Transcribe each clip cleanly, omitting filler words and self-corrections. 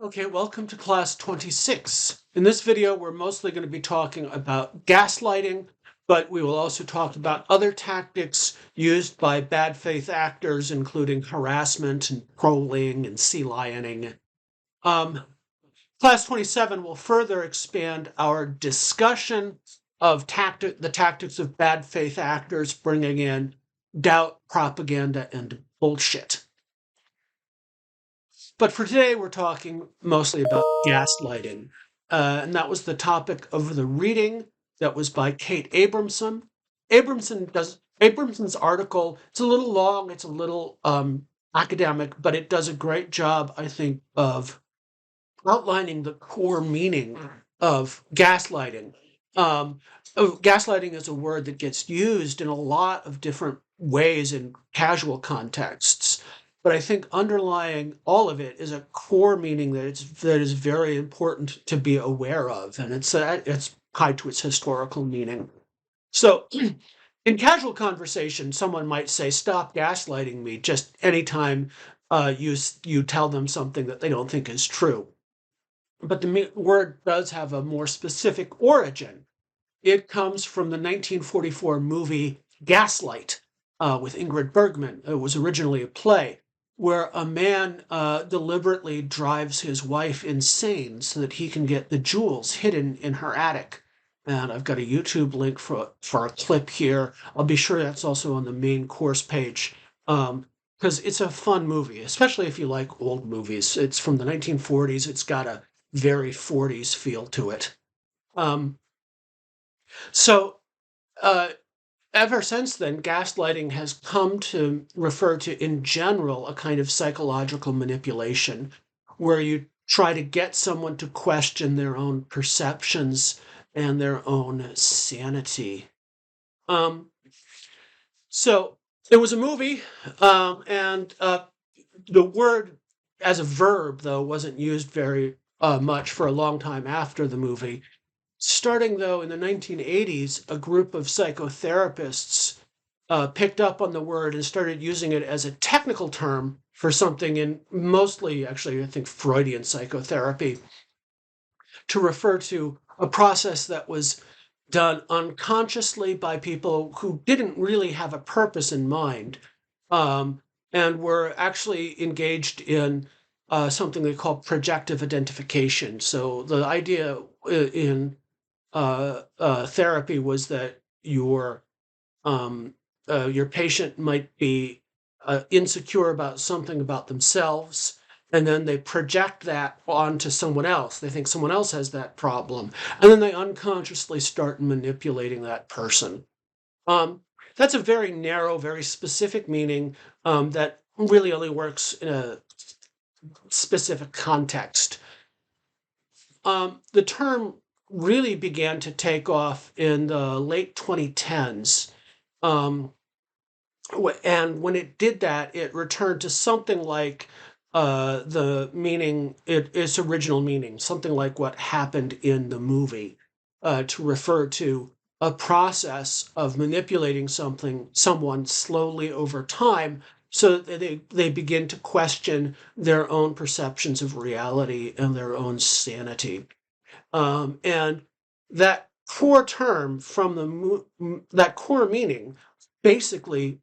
Okay, welcome to class 26. In this video, we're mostly going to be talking about gaslighting, but we will also talk about other tactics used by bad faith actors, including harassment and trolling and sea lioning. Class 27 will further expand our discussion of the tactics of bad faith actors, bringing in doubt, propaganda, and bullshit. But for today, we're talking mostly about gaslighting. And that was the topic of the reading that was by Kate Abramson. Abramson's article, it's a little long, it's a little academic, but it does a great job, I think, of outlining the core meaning of gaslighting. Gaslighting is a word that gets used in a lot of different ways in casual contexts. But I think underlying all of it is a core meaning that is very important to be aware of, and it's tied to its historical meaning. So, in casual conversation, someone might say, "Stop gaslighting me," just anytime you tell them something that they don't think is true. But the word does have a more specific origin. It comes from the 1944 movie Gaslight with Ingrid Bergman. It was originally a play where a man deliberately drives his wife insane so that he can get the jewels hidden in her attic. And I've got a YouTube link for a clip here. I'll be sure that's also on the main course page because it's a fun movie, especially if you like old movies. It's from the 1940s. It's got a very 40s feel to it. Um, so uh, ever since then, gaslighting has come to refer to, in general, a kind of psychological manipulation where you try to get someone to question their own perceptions and their own sanity. Um, so it was a movie, and the word as a verb, though, wasn't used very much for a long time after the movie. Starting, though, in the 1980s, a group of psychotherapists picked up on the word and started using it as a technical term for something in mostly, actually, I think, Freudian psychotherapy to refer to a process that was done unconsciously by people who didn't really have a purpose in mind um, and were actually engaged in something they call projective identification. So the idea in therapy was that your patient might be insecure about something about themselves, and then they project that onto someone else. They think someone else has that problem, and then they unconsciously start manipulating that person. Um, that's a very narrow, very specific meaning that really only works in a specific context. The term really began to take off in the late 2010s. Um, and when it did that, it returned to something like the meaning, its original meaning, something like what happened in the movie, to refer to a process of manipulating someone slowly over time so that they begin to question their own perceptions of reality and their own sanity. And that core term from that core meaning, basically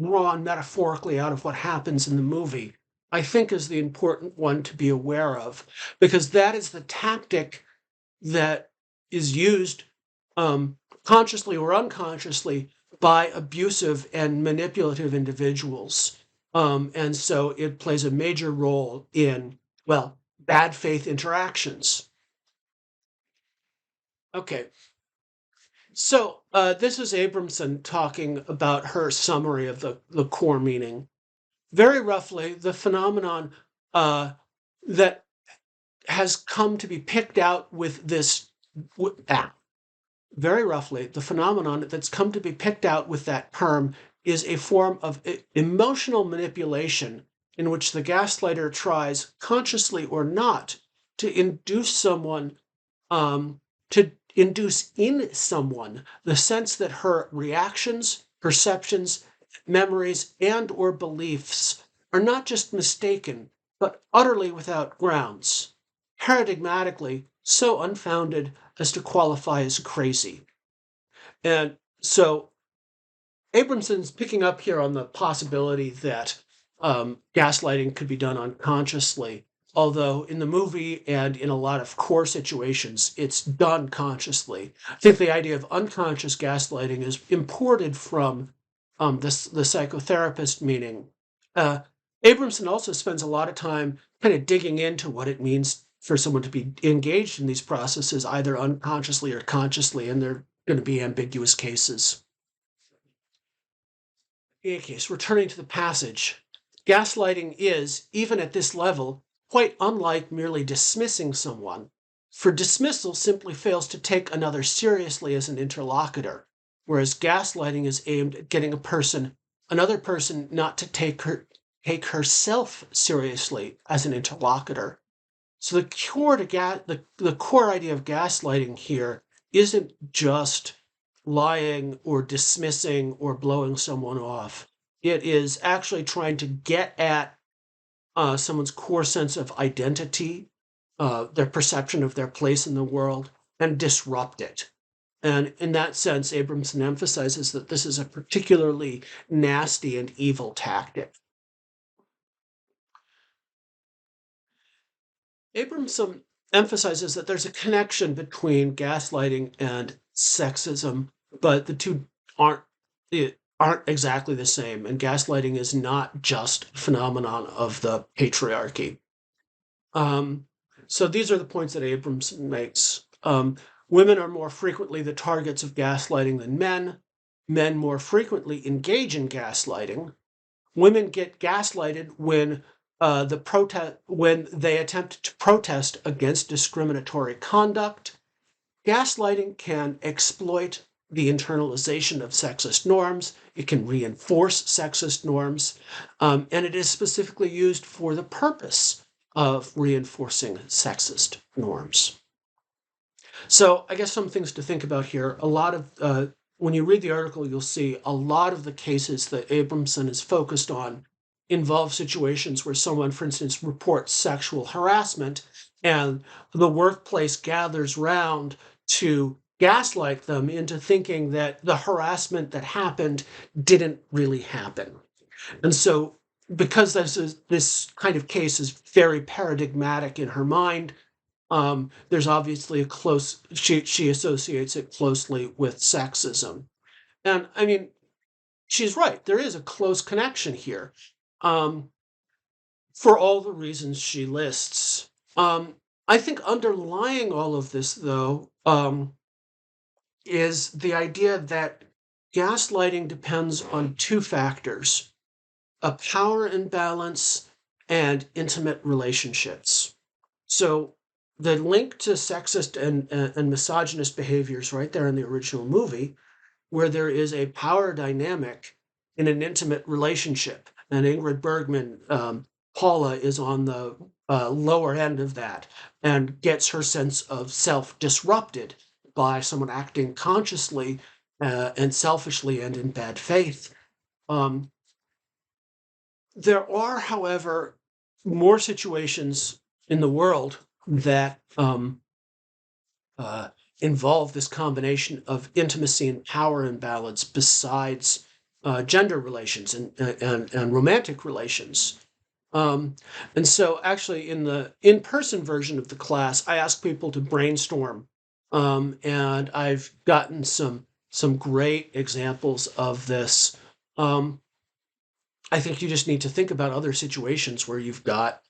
drawn metaphorically out of what happens in the movie, I think is the important one to be aware of, because that is the tactic that is used consciously or unconsciously by abusive and manipulative individuals. And so it plays a major role in, well, bad faith interactions. Okay, so this is Abramson talking about her summary of the core meaning. Very roughly, the phenomenon that has come to be picked out with this, very roughly, the phenomenon that's come to be picked out with that term is a form of emotional manipulation in which the gaslighter tries, consciously or not, to induce someone to induce in someone the sense that her reactions, perceptions, memories, and or beliefs are not just mistaken, but utterly without grounds. paradigmatically so unfounded as to qualify as crazy. And so Abramson's picking up here on the possibility that gaslighting could be done unconsciously, although in the movie and in a lot of core situations, it's done consciously. I think the idea of unconscious gaslighting is imported from the psychotherapist meaning. Uh, Abramson also spends a lot of time kind of digging into what it means for someone to be engaged in these processes, either unconsciously or consciously, and they're going to be ambiguous cases. In any case, returning to the passage, gaslighting is, even at this level, quite unlike merely dismissing someone, for dismissal simply fails to take another seriously as an interlocutor, whereas gaslighting is aimed at getting another person not to take herself seriously as an interlocutor. So the core idea of gaslighting here isn't just lying or dismissing or blowing someone off. It is actually trying to get at someone's core sense of identity, their perception of their place in the world, and disrupt it. And in that sense, Abramson emphasizes that this is a particularly nasty and evil tactic. Abramson emphasizes that there's a connection between gaslighting and sexism, but the two aren't aren't exactly the same. And gaslighting is not just a phenomenon of the patriarchy. Um, so these are the points that Abramson makes. Women are more frequently the targets of gaslighting than men. Men more frequently engage in gaslighting. Women get gaslighted when they attempt to protest against discriminatory conduct. Gaslighting can exploit the internalization of sexist norms. It can reinforce sexist norms, and it is specifically used for the purpose of reinforcing sexist norms. So I guess some things to think about here. When you read the article, you'll see a lot of the cases that Abramson is focused on involve situations where someone, for instance, reports sexual harassment and the workplace gathers round to gaslight them into thinking that the harassment that happened didn't really happen. And so because this kind of case is very paradigmatic in her mind, there's obviously she associates it closely with sexism. And I mean, she's right. There is a close connection here, um, for all the reasons she lists. I think underlying all of this, though, is the idea that gaslighting depends on two factors: a power imbalance and intimate relationships. So the link to sexist and misogynist behaviors right there in the original movie, where there is a power dynamic in an intimate relationship. And Ingrid Bergman, Paula, is on the lower end of that and gets her sense of self disrupted by someone acting consciously and selfishly and in bad faith. Um, there are, however, more situations in the world that uh, involve this combination of intimacy and power imbalance besides gender relations and romantic relations. Um, and so, actually, in the in-person version of the class, I ask people to brainstorm, and I've gotten some great examples of this. Um, I think you just need to think about other situations where you've got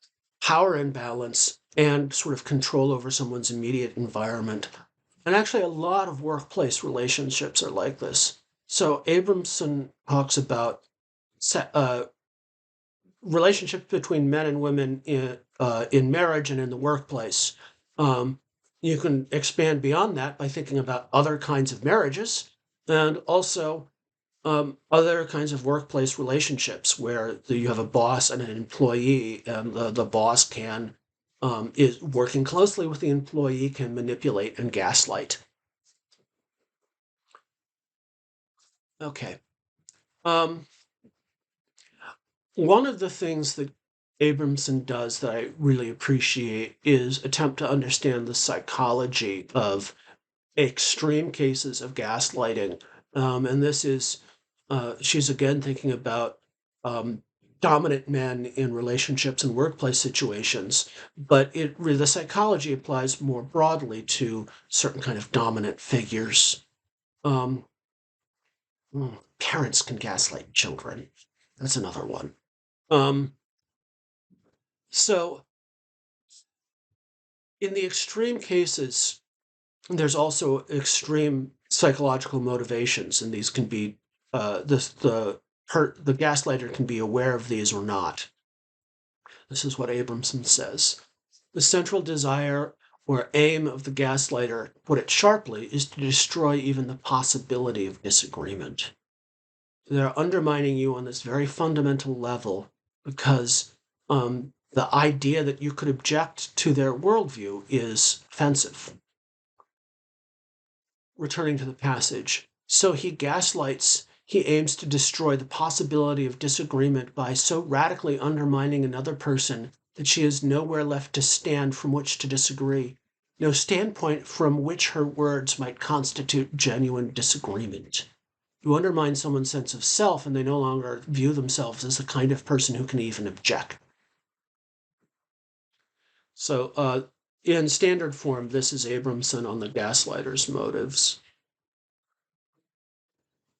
power imbalance and sort of control over someone's immediate environment. And actually, a lot of workplace relationships are like this. So Abramson talks about relationships between men and women in marriage and in the workplace. Um, you can expand beyond that by thinking about other kinds of marriages and also other kinds of workplace relationships where you have a boss and an employee, and the boss is working closely with the employee, can manipulate and gaslight. Okay. Um, One of the things that Abramson does that I really appreciate is attempt to understand the psychology of extreme cases of gaslighting. And this is, she's again thinking about um, dominant men in relationships and workplace situations, but the psychology applies more broadly to certain kind of dominant figures. Um, Parents can gaslight children. That's another one. Um, so, in the extreme cases, there's also extreme psychological motivations, and these can be the gaslighter can be aware of these or not. This is what Abramson says. The central desire or aim of the gaslighter, put it sharply, is to destroy even the possibility of disagreement. They're undermining you on this very fundamental level because the idea that you could object to their worldview is offensive. Returning to the passage. So he gaslights, he aims to destroy the possibility of disagreement by so radically undermining another person that she has nowhere left to stand from which to disagree, no standpoint from which her words might constitute genuine disagreement. You undermine someone's sense of self, and they no longer view themselves as the kind of person who can even object. So, in standard form, this is Abramson on the gaslighter's motives.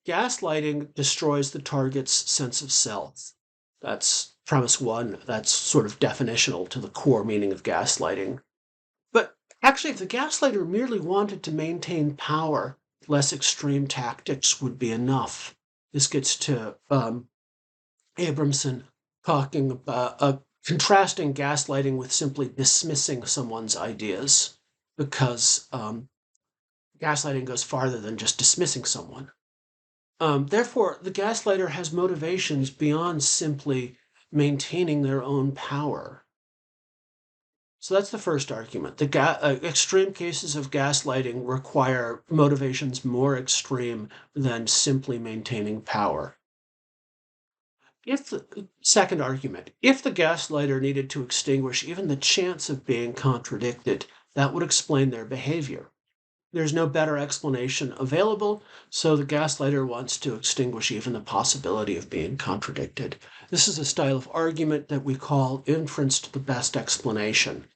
Gaslighting destroys the target's sense of self. That's premise one. That's sort of definitional to the core meaning of gaslighting. But actually, if the gaslighter merely wanted to maintain power, less extreme tactics would be enough. This gets to Abramson talking about contrasting gaslighting with simply dismissing someone's ideas, because gaslighting goes farther than just dismissing someone. Therefore, the gaslighter has motivations beyond simply maintaining their own power. So that's the first argument. The extreme cases of gaslighting require motivations more extreme than simply maintaining power. Second argument, if the gaslighter needed to extinguish even the chance of being contradicted, that would explain their behavior. There's no better explanation available, so the gaslighter wants to extinguish even the possibility of being contradicted. This is a style of argument that we call inference to the best explanation.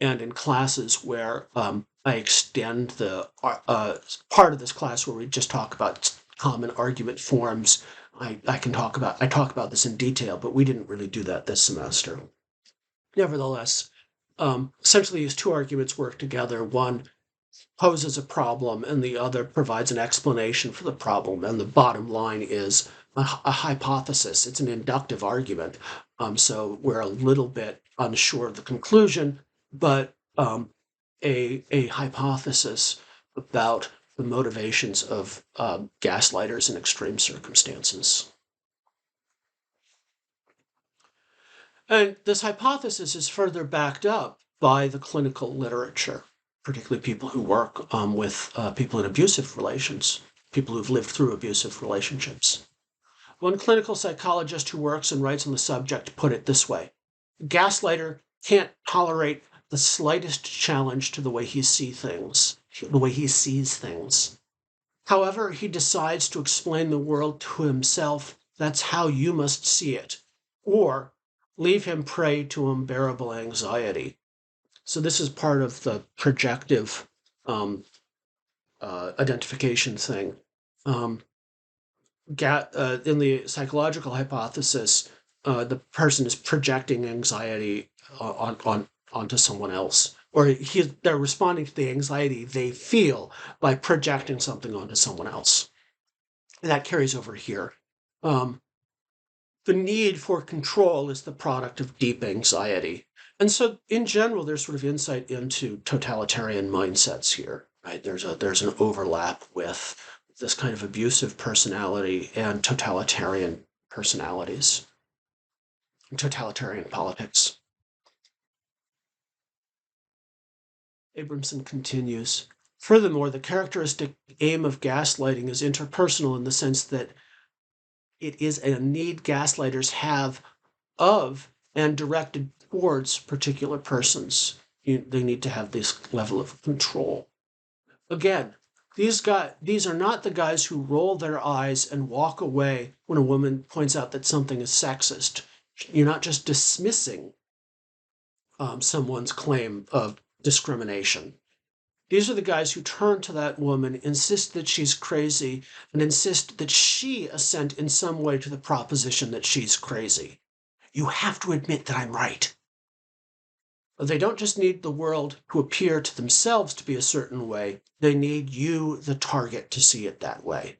And in classes where I extend the part of this class where we just talk about common argument forms, I talk about this in detail, but we didn't really do that this semester. Nevertheless, essentially these two arguments work together. One poses a problem and the other provides an explanation for the problem. And the bottom line is a hypothesis. It's an inductive argument. So we're a little bit unsure of the conclusion, but a hypothesis about the motivations of gaslighters in extreme circumstances. And this hypothesis is further backed up by the clinical literature, particularly people who work with people in abusive relations, people who've lived through abusive relationships. One clinical psychologist who works and writes on the subject put it this way: gaslighter can't tolerate the slightest challenge to the way he sees things. However he decides to explain the world to himself, that's how you must see it, or leave him prey to unbearable anxiety. So this is part of the projective identification thing. In the psychological hypothesis, the person is projecting anxiety onto someone else, or they're responding to the anxiety they feel by projecting something onto someone else. And that carries over here. The need for control is the product of deep anxiety. And so in general, there's sort of insight into totalitarian mindsets here, right? There's an overlap with this kind of abusive personality and totalitarian personalities, and totalitarian politics. Abramson continues, furthermore, the characteristic aim of gaslighting is interpersonal in the sense that it is a need gaslighters have of and directed towards particular persons. They need to have this level of control. Again, these are not the guys who roll their eyes and walk away when a woman points out that something is sexist. You're not just dismissing someone's claim of discrimination. These are the guys who turn to that woman, insist that she's crazy, and insist that she assent in some way to the proposition that she's crazy. You have to admit that I'm right. They don't just need the world to appear to themselves to be a certain way. They need you, the target, to see it that way.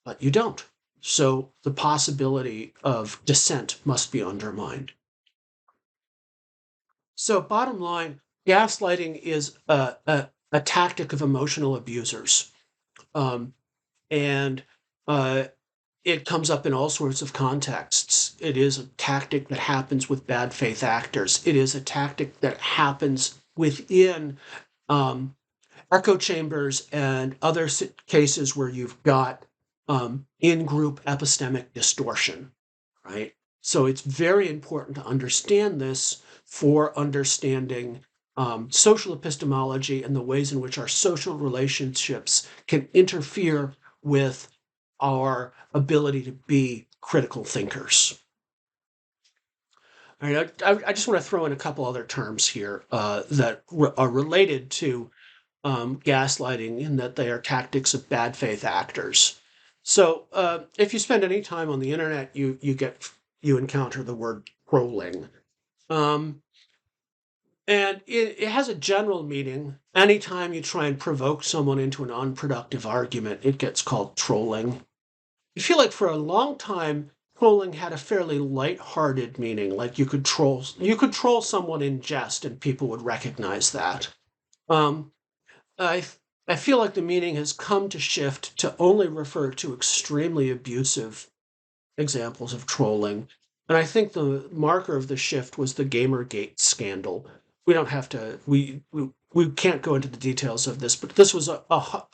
But you don't. So the possibility of dissent must be undermined. So bottom line, gaslighting is a tactic of emotional abusers. And it comes up in all sorts of contexts. It is a tactic that happens with bad faith actors. It is a tactic that happens within echo chambers and other cases where you've got in-group epistemic distortion, right? So it's very important to understand this for understanding social epistemology and the ways in which our social relationships can interfere with our ability to be critical thinkers. All right, I just want to throw in a couple other terms here that are related to gaslighting in that they are tactics of bad faith actors. So if you spend any time on the internet, you encounter the word trolling. And it has a general meaning. Anytime you try and provoke someone into an unproductive argument, it gets called trolling. I feel like for a long time, trolling had a fairly light-hearted meaning. Like you could troll someone in jest, and people would recognize that. Um, I I feel like the meaning has come to shift to only refer to extremely abusive examples of trolling. And I think the marker of the shift was the Gamergate scandal. We don't have to, we can't go into the details of this, but this was a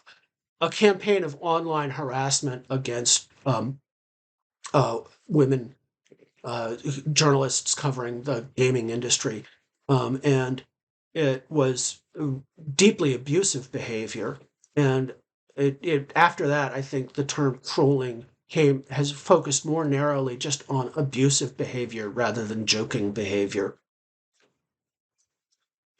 campaign of online harassment against women journalists covering the gaming industry. And it was deeply abusive behavior. And after that, I think the term trolling has focused more narrowly just on abusive behavior rather than joking behavior.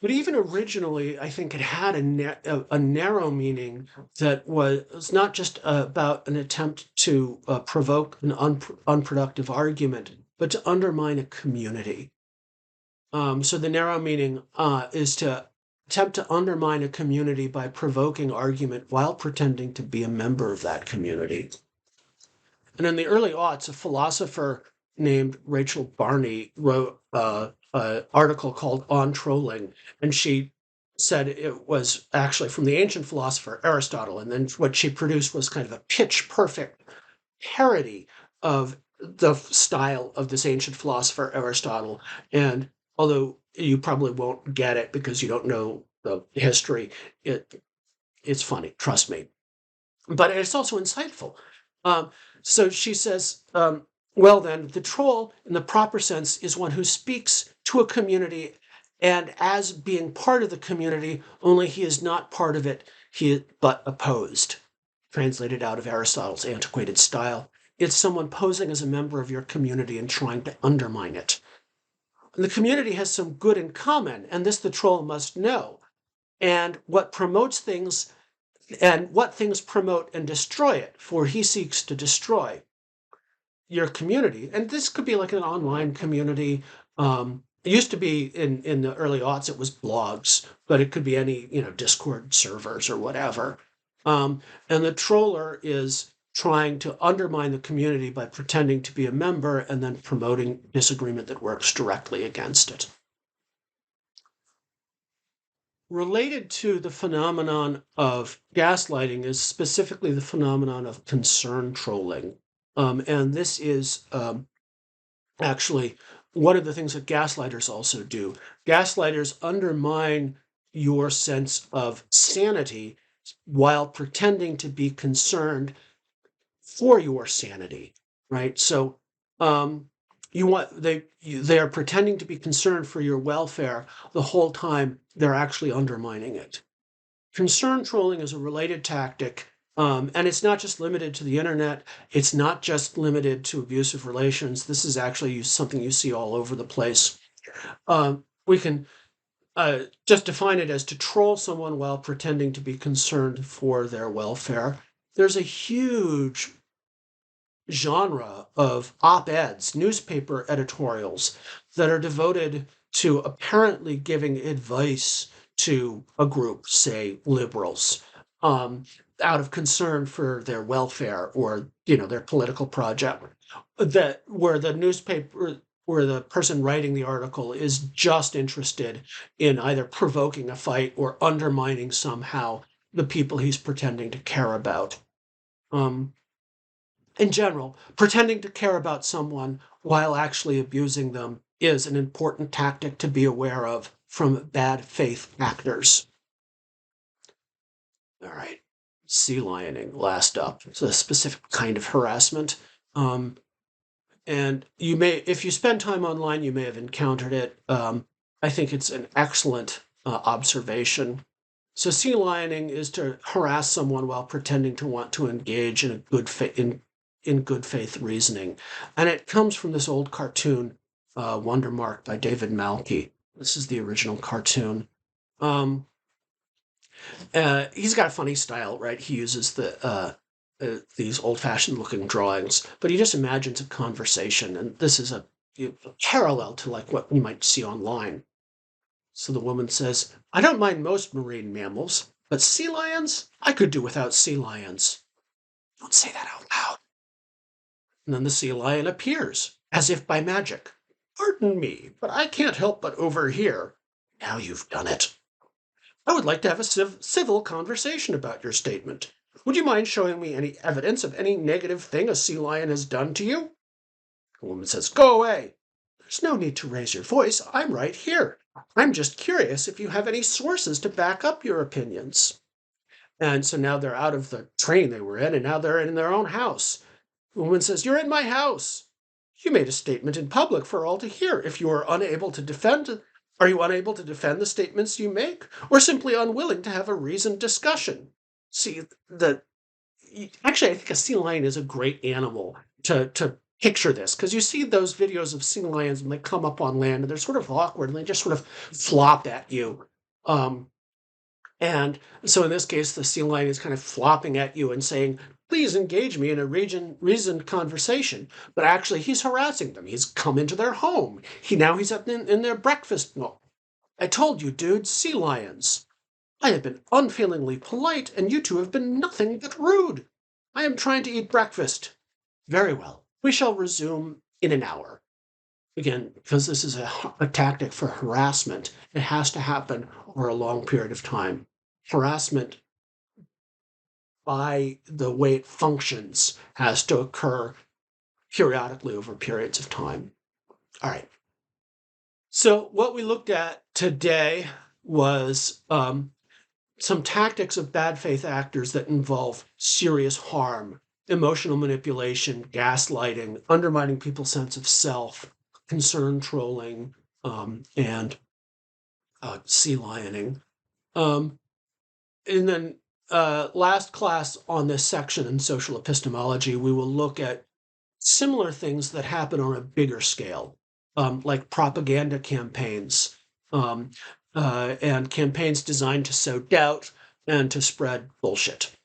But even originally, I think it had a narrow meaning that was not just about an attempt to provoke an unproductive argument, but to undermine a community. So the narrow meaning is to attempt to undermine a community by provoking argument while pretending to be a member of that community. And in the early aughts, a philosopher named Rachel Barney wrote an article called On Trolling, and she said it was actually from the ancient philosopher Aristotle, and then what she produced was kind of a pitch-perfect parody of the style of this ancient philosopher Aristotle. And although you probably won't get it because you don't know the history, it's funny, trust me. But it's also insightful. So she says, well, then, the troll, in the proper sense, is one who speaks to a community and as being part of the community, only he is not part of it, but opposed. Translated out of Aristotle's antiquated style. It's someone posing as a member of your community and trying to undermine it. And the community has some good in common, and this the troll must know. And what things promote and destroy it, for he seeks to destroy your community. And this could be like an online community. It used to be in the early aughts, it was blogs, but it could be any, Discord servers or whatever. And the troller is trying to undermine the community by pretending to be a member and then promoting disagreement that works directly against it. Related to the phenomenon of gaslighting is specifically the phenomenon of concern trolling. And this is actually one of the things that gaslighters also do. Gaslighters undermine your sense of sanity while pretending to be concerned for your sanity, right? So they are pretending to be concerned for your welfare the whole time they're actually undermining it. Concern trolling is a related tactic, and it's not just limited to the internet. It's not just limited to abusive relations. This is actually something you see all over the place. We can just define it as to troll someone while pretending to be concerned for their welfare. There's a huge genre of op-eds, newspaper editorials that are devoted to apparently giving advice to a group, say liberals, out of concern for their welfare or their political project. That where the person writing the article is just interested in either provoking a fight or undermining somehow the people he's pretending to care about. In general, pretending to care about someone while actually abusing them is an important tactic to be aware of from bad faith actors. All right. Sea lioning, last up. It's a specific kind of harassment. And if you spend time online, you may have encountered it. I think it's an excellent observation. So sea lioning is to harass someone while pretending to want to engage in good faith reasoning, and it comes from this old cartoon, Wonder Mark by David Malky. This is the original cartoon. He's got a funny style, right? He uses these old-fashioned looking drawings, but he just imagines a conversation, and this is a parallel to like what you might see online. So the woman says, "I don't mind most marine mammals, but sea lions? I could do without sea lions." Don't say that out loud. And then the sea lion appears, as if by magic. "Pardon me, but I can't help but overhear." Now you've done it. "I would like to have a civil conversation about your statement. Would you mind showing me any evidence of any negative thing a sea lion has done to you?" The woman says, "Go away." "There's no need to raise your voice. I'm right here. I'm just curious if you have any sources to back up your opinions." And so now they're out of the train they were in, and now they're in their own house. The woman says, "You're in my house. You made a statement in public for all to hear. If you are unable to defend, are you unable to defend the statements you make, or simply unwilling to have a reasoned discussion?" See, actually, I think a sea lion is a great animal to picture this, because you see those videos of sea lions when they come up on land and they're sort of awkward and they just sort of flop at you. And so in this case, the sea lion is kind of flopping at you and saying, "Please engage me in a reasoned conversation." But actually, he's harassing them. He's come into their home. He's up in their breakfast. Well, "I told you, dude, sea lions. I have been unfeelingly polite, and you two have been nothing but rude. I am trying to eat breakfast." "Very well. We shall resume in an hour." Again, because this is a tactic for harassment, it has to happen over a long period of time. Harassment, by the way it functions, has to occur periodically over periods of time. All right. So what we looked at today was some tactics of bad faith actors that involve serious harm, emotional manipulation, gaslighting, undermining people's sense of self, concern trolling, and sea lioning. And then last class on this section in social epistemology, we will look at similar things that happen on a bigger scale, like propaganda campaigns, and campaigns designed to sow doubt and to spread bullshit.